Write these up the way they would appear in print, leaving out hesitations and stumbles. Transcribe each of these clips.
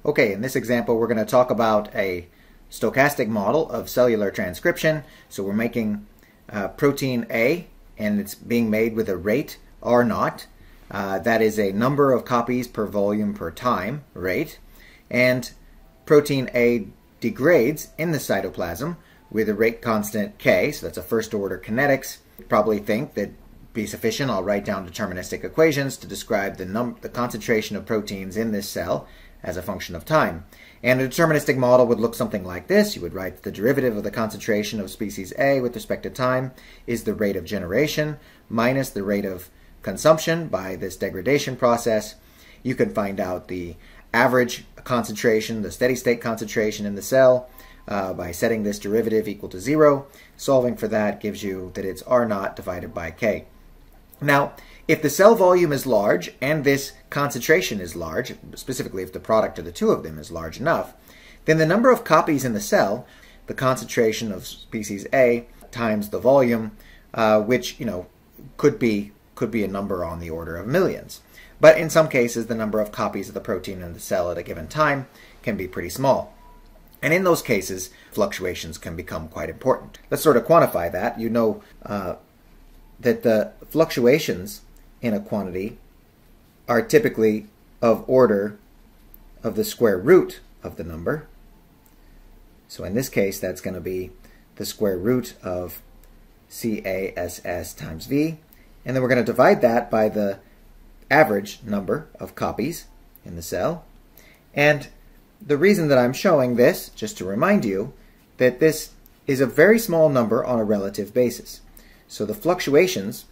Okay, in this example we're going to talk about a stochastic model of cellular transcription. So we're making protein A, and it's being made with a rate R0. That is a number of copies per volume per time rate. And protein A degrades in the cytoplasm with a rate constant K, so that's a first order kinetics. You probably think that be sufficient. I'll write down deterministic equations to describe the concentration of proteins in this cell as a function of time. And a deterministic model would look something like this. You would write the derivative of the concentration of species A with respect to time is the rate of generation minus the rate of consumption by this degradation process. You can find out the average concentration, the steady state concentration in the cell by setting this derivative equal to 0. Solving for that gives you that it's R0 divided by K. Now, if the cell volume is large and this concentration is large, specifically if the product of the two of them is large enough, then the number of copies in the cell, the concentration of species A times the volume, which could be a number on the order of millions. But in some cases, the number of copies of the protein in the cell at a given time can be pretty small. And in those cases, fluctuations can become quite important. Let's sort of quantify that. You know that the fluctuations in a quantity are typically of order of the square root of the number. So in this case, that's going to be the square root of CASS times V. And then we're going to divide that by the average number of copies in the cell. And the reason that I'm showing this, just to remind you, that this is a very small number on a relative basis. So the fluctuations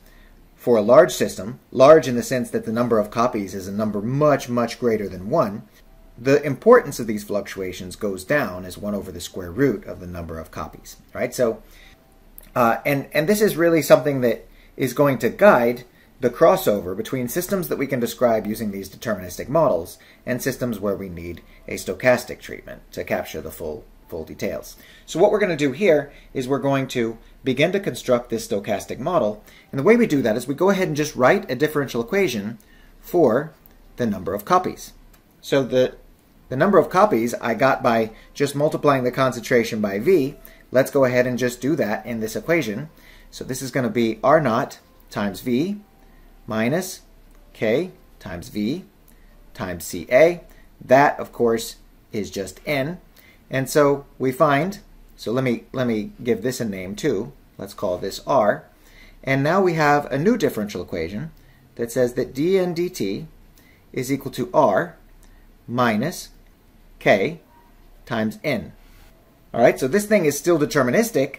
for a large system, large in the sense that the number of copies is a number much, much greater than 1, the importance of these fluctuations goes down as 1 over the square root of the number of copies, right? So, and this is really something that is going to guide the crossover between systems that we can describe using these deterministic models and systems where we need a stochastic treatment to capture the full details. So what we're going to do here is we're going to begin to construct this stochastic model, and the way we do that is we go ahead and just write a differential equation for the number of copies. So the number of copies I got by just multiplying the concentration by V. Let's go ahead and just do that in this equation. So this is going to be R0 times V minus K times V times CA. That, of course, is just N. And so we find, so let me give this a name too. Let's call this R. And now we have a new differential equation that says that dN dt is equal to R minus K times N. All right, so this thing is still deterministic,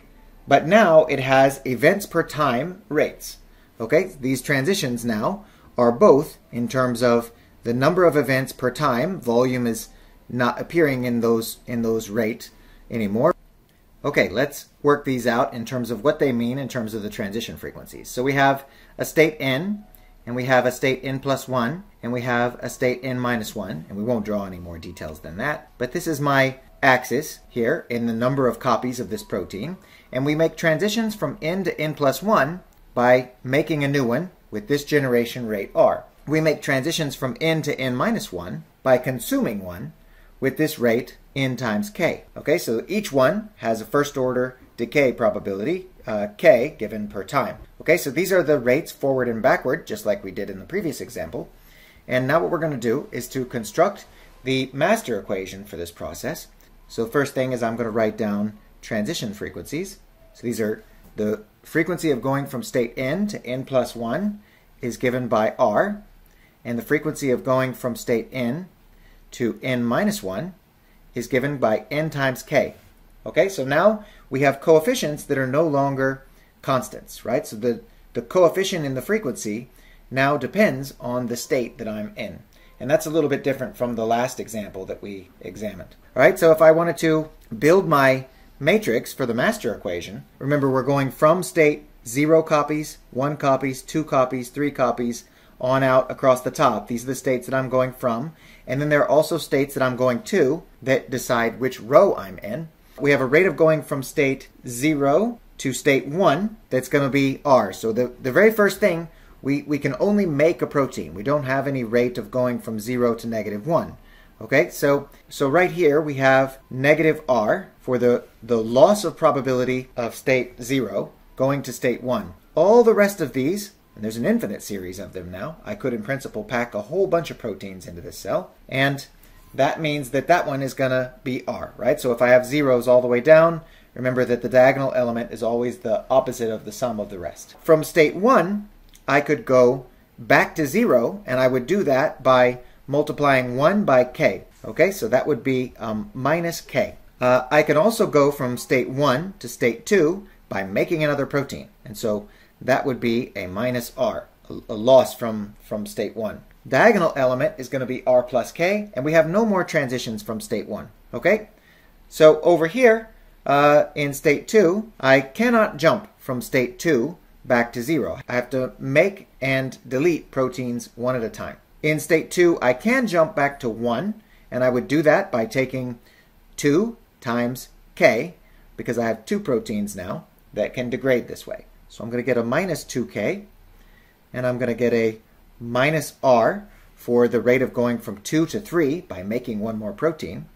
but now it has events per time rates. Okay, these transitions now are both in terms of the number of events per time. Volume is not appearing in those rate anymore. Okay, let's work these out in terms of what they mean in terms of the transition frequencies. So we have a state n, and we have a state n plus 1, and we have a state n minus 1, and we won't draw any more details than that. But this is my axis here in the number of copies of this protein, and we make transitions from n to n plus 1 by making a new one with this generation rate R. We make transitions from n to n minus 1 by consuming one with this rate n times k. Okay, so each one has a first order decay probability, k, given per time. Okay, so these are the rates forward and backward, just like we did in the previous example. And now what we're going to do is to construct the master equation for this process. So first thing is I'm going to write down transition frequencies. So these are the frequency of going from state n to n plus 1 is given by R, and the frequency of going from state n to n minus 1 is given by n times k. Okay, so now we have coefficients that are no longer constants, right? So the coefficient in the frequency now depends on the state that I'm in. And that's a little bit different from the last example that we examined. All right, so if I wanted to build my matrix for the master equation, remember we're going from state 0 copies, 1 copies, 2 copies, 3 copies, on out across the top. These are the states that I'm going from. And then there are also states that I'm going to that decide which row I'm in. We have a rate of going from state 0 to state 1 that's going to be R. So the very first thing, we can only make a protein. We don't have any rate of going from 0 to -1. Okay, so right here we have negative r for the loss of probability of state 0 going to state 1. All the rest of these, and there's an infinite series of them now, I could in principle pack a whole bunch of proteins into this cell, and that means that that one is going to be r, right? So if I have zeros all the way down, remember that the diagonal element is always the opposite of the sum of the rest. From state 1, I could go back to 0, and I would do that by multiplying 1 by k. Okay, so that would be minus k. I can also go from state 1 to state 2 by making another protein. And so that would be a minus r, a loss from state 1. Diagonal element is going to be r plus k, and we have no more transitions from state 1. Okay, so over here in state 2, I cannot jump from state 2 back to 0. I have to make and delete proteins one at a time. In state 2, I can jump back to 1, and I would do that by taking 2 times k, because I have 2 proteins now that can degrade this way. So I'm going to get a minus 2k, and I'm going to get a minus r for the rate of going from 2 to 3 by making one more protein,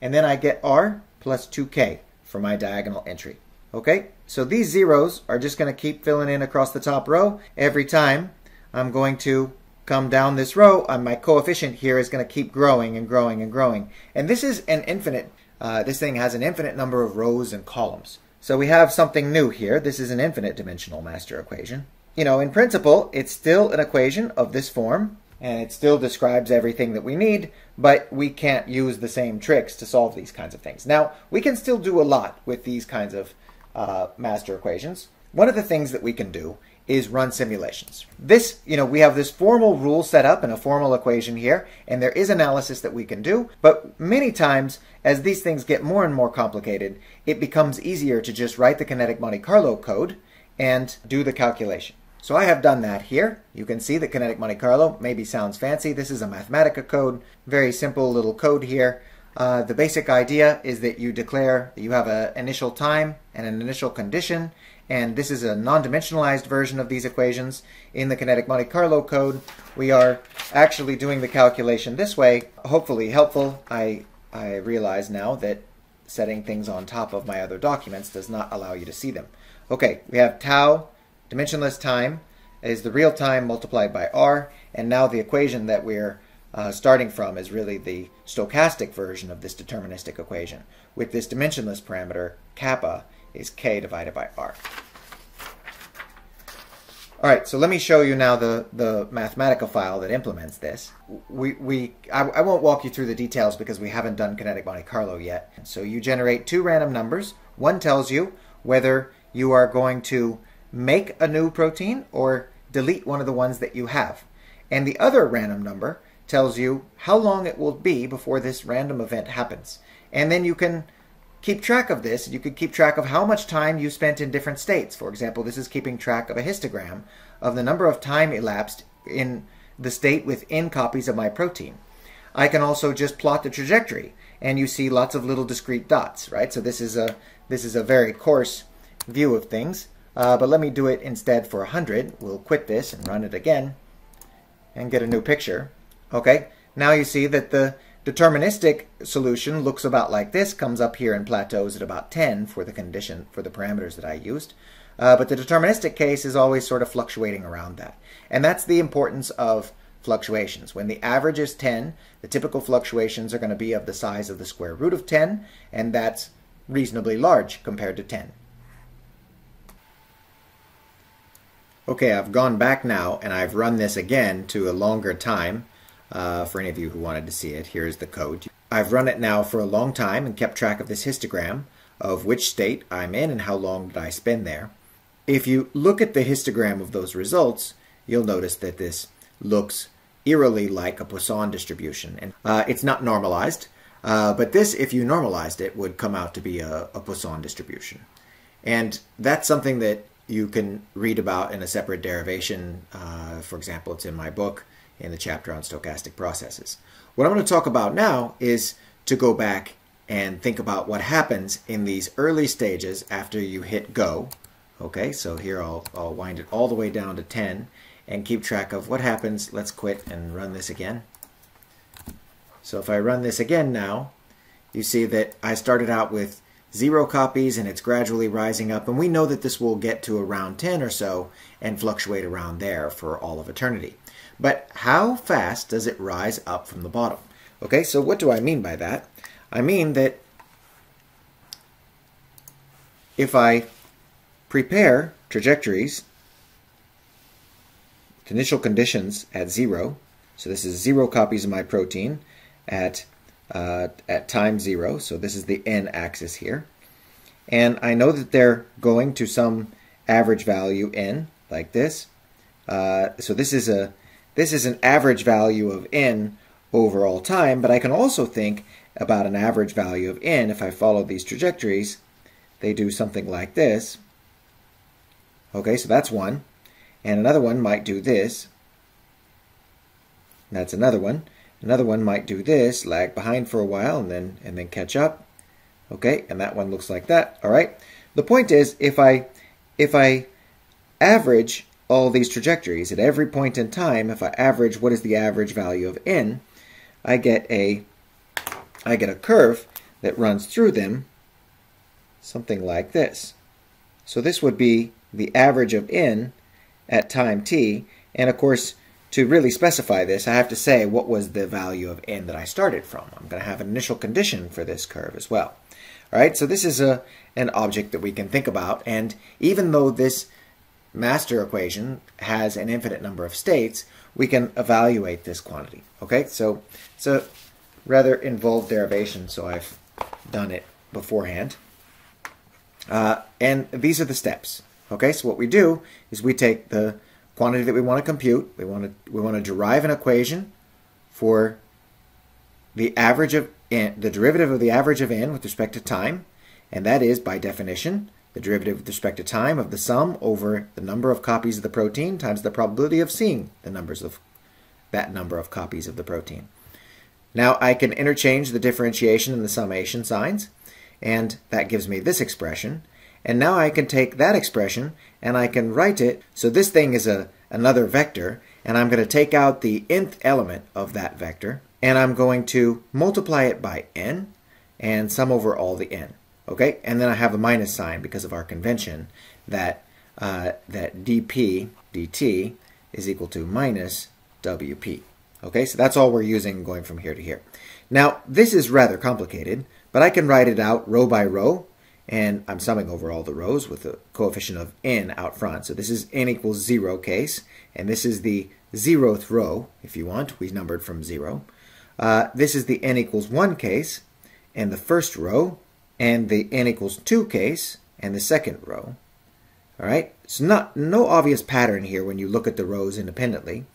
and then I get r plus 2k for my diagonal entry. Okay, so these zeros are just going to keep filling in across the top row. Every time I'm going to come down this row, my coefficient here is going to keep growing and growing and growing. And this is an infinite, this thing has an infinite number of rows and columns. So we have something new here. This is an infinite dimensional master equation. You know, in principle, it's still an equation of this form, and it still describes everything that we need, but we can't use the same tricks to solve these kinds of things. Now, we can still do a lot with these kinds of master equations. One of the things that we can do is run simulations. This, you know, we have this formal rule set up and a formal equation here, and there is analysis that we can do, but many times, as these things get more and more complicated, it becomes easier to just write the kinetic Monte Carlo code and do the calculation. So I have done that here. You can see that kinetic Monte Carlo maybe sounds fancy. This is a Mathematica code, very simple little code here. The basic idea is that you declare that you have an initial time and an initial condition, and this is a non-dimensionalized version of these equations. In the kinetic Monte Carlo code, we are actually doing the calculation this way. Hopefully helpful. I realize now that setting things on top of my other documents does not allow you to see them. Okay, we have tau, dimensionless time, is the real time multiplied by r, and now the equation that we're starting from is really the stochastic version of this deterministic equation, with this dimensionless parameter, kappa, is k divided by r. All right, so let me show you now the Mathematica file that implements this. I won't walk you through the details because we haven't done kinetic Monte Carlo yet. So you generate 2 random numbers. One tells you whether you are going to make a new protein or delete one of the ones that you have. And the other random number tells you how long it will be before this random event happens. And then you can keep track of this. You could keep track of how much time you spent in different states. For example, this is keeping track of a histogram of the number of time elapsed in the state with n copies of my protein. I can also just plot the trajectory, and you see lots of little discrete dots, right? So this is a very coarse view of things. But let me do it instead for 100. We'll quit this and run it again and get a new picture. Okay, now you see that the deterministic solution looks about like this, comes up here and plateaus at about 10 for the condition, for the parameters that I used. But the deterministic case is always sort of fluctuating around that. And that's the importance of fluctuations. When the average is 10, the typical fluctuations are going to be of the size of the square root of 10, and that's reasonably large compared to 10. Okay, I've gone back now and I've run this again to a longer time. For any of you who wanted to see it, here's the code. I've run it now for a long time and kept track of this histogram of which state I'm in and how long did I spend there. If you look at the histogram of those results, you'll notice that this looks eerily like a Poisson distribution. And it's not normalized, but this, if you normalized it, would come out to be a Poisson distribution. And that's something that you can read about in a separate derivation. For example, it's in my book in the chapter on stochastic processes. What I'm going to talk about now is to go back and think about what happens in these early stages after you hit go. Okay, so here I'll wind it all the way down to 10 and keep track of what happens. Let's quit and run this again. So if I run this again now, you see that I started out with 0 copies and it's gradually rising up, and we know that this will get to around 10 or so and fluctuate around there for all of eternity. But how fast does it rise up from the bottom? Okay, so what do I mean by that? I mean that if I prepare trajectories, initial conditions at 0, so this is 0 copies of my protein at time 0, so this is the n-axis here, and I know that they're going to some average value n, like this. So this is an average value of n over all time, but I can also think about an average value of n if I follow these trajectories. They do something like this. Okay, so that's one. And another one might do this. That's another one. Another one might do this, lag behind for a while, and then catch up. Okay, and that one looks like that. All right. The point is, if I average all these trajectories at every point in time, if I average what is the average value of n, I get a curve that runs through them, something like this. So this would be the average of n at time t, and of course, to really specify this, I have to say what was the value of n that I started from. I'm going to have an initial condition for this curve as well. All right, so this is an object that we can think about, and even though this master equation has an infinite number of states, we can evaluate this quantity. Okay, so it's a rather involved derivation, so I've done it beforehand. And these are the steps. Okay, so what we do is we take the quantity that we want to compute. We want to derive an equation for the average of n, the derivative of the average of n with respect to time, and that is, by definition, the derivative with respect to time of the sum over the number of copies of the protein times the probability of seeing the numbers of that number of copies of the protein. Now I can interchange the differentiation and the summation signs, and that gives me this expression. And now I can take that expression and I can write it. So this thing is another vector, and I'm going to take out the nth element of that vector, and I'm going to multiply it by n and sum over all the n. Okay, and then I have a minus sign because of our convention that that dp dt is equal to minus wp. Okay, so that's all we're using going from here to here. Now this is rather complicated, but I can write it out row by row, and I'm summing over all the rows with the coefficient of n out front. So this is n equals 0 case, and this is the 0th row, if you want. We numbered from 0. This is the n equals 1 case, and the first row, and the n equals 2 case, and the second row. All right, so no obvious pattern here when you look at the rows independently.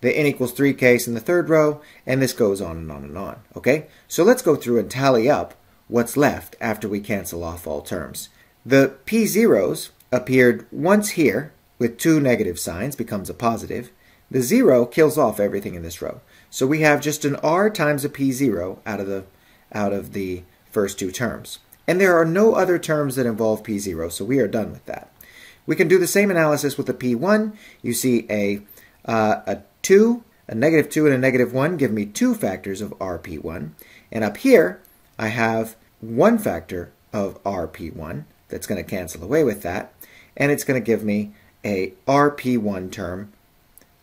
The n equals 3 case in the third row, and this goes on and on and on. Okay, so let's go through and tally up what's left after we cancel off all terms. The p-zeros appeared once here with 2 negative signs, becomes a positive. The 0 kills off everything in this row. So we have just an r times a p0 out of the first 2 terms. And there are no other terms that involve p0, so we are done with that. We can do the same analysis with the p1. You see a 2, a negative 2, and a negative 1 give me 2 factors of rp1. And up here, I have 1 factor of rp1 that's going to cancel away with that, and it's going to give me a rp1 term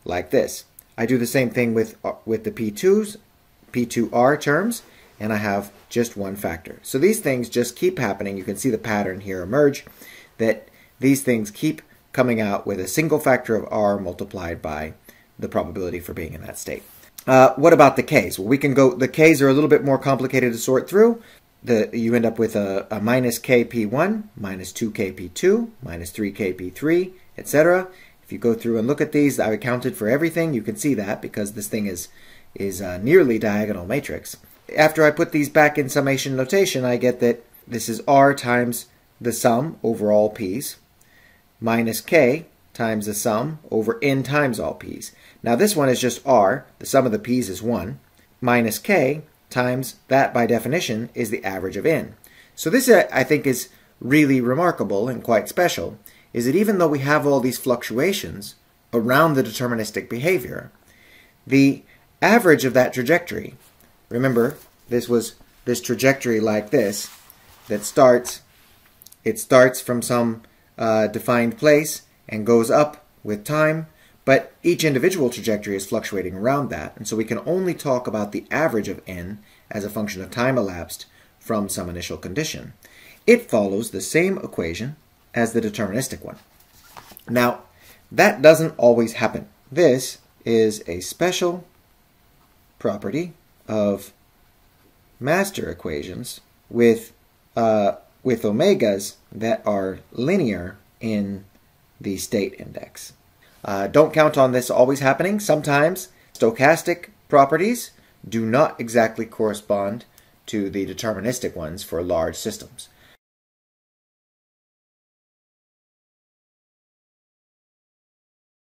like this. I do the same thing with the p2s, p2r terms, and I have just 1 factor. So these things just keep happening. You can see the pattern here emerge, that these things keep coming out with a single factor of r multiplied by the probability for being in that state. What about the k's? Well, we can go, the k's are a little bit more complicated to sort through. You end up with a minus kp1, minus 2kp2, minus 3kp3, etc. If you go through and look at these, I've accounted for everything. You can see that because this thing is nearly diagonal matrix. After I put these back in summation notation, I get that this is r times the sum over all p's, minus k times the sum over n times all p's. Now this one is just r, the sum of the p's is 1, minus k times that, by definition, is the average of n. So this, I think, is really remarkable and quite special, is that even though we have all these fluctuations around the deterministic behavior, the average of that trajectory Remember, this was this trajectory like this that starts from some defined place and goes up with time, but each individual trajectory is fluctuating around that, and so we can only talk about the average of n as a function of time elapsed from some initial condition. It follows the same equation as the deterministic one. Now, that doesn't always happen. This is a special property of master equations with omegas that are linear in the state index. Don't count on this always happening. Sometimes stochastic properties do not exactly correspond to the deterministic ones for large systems.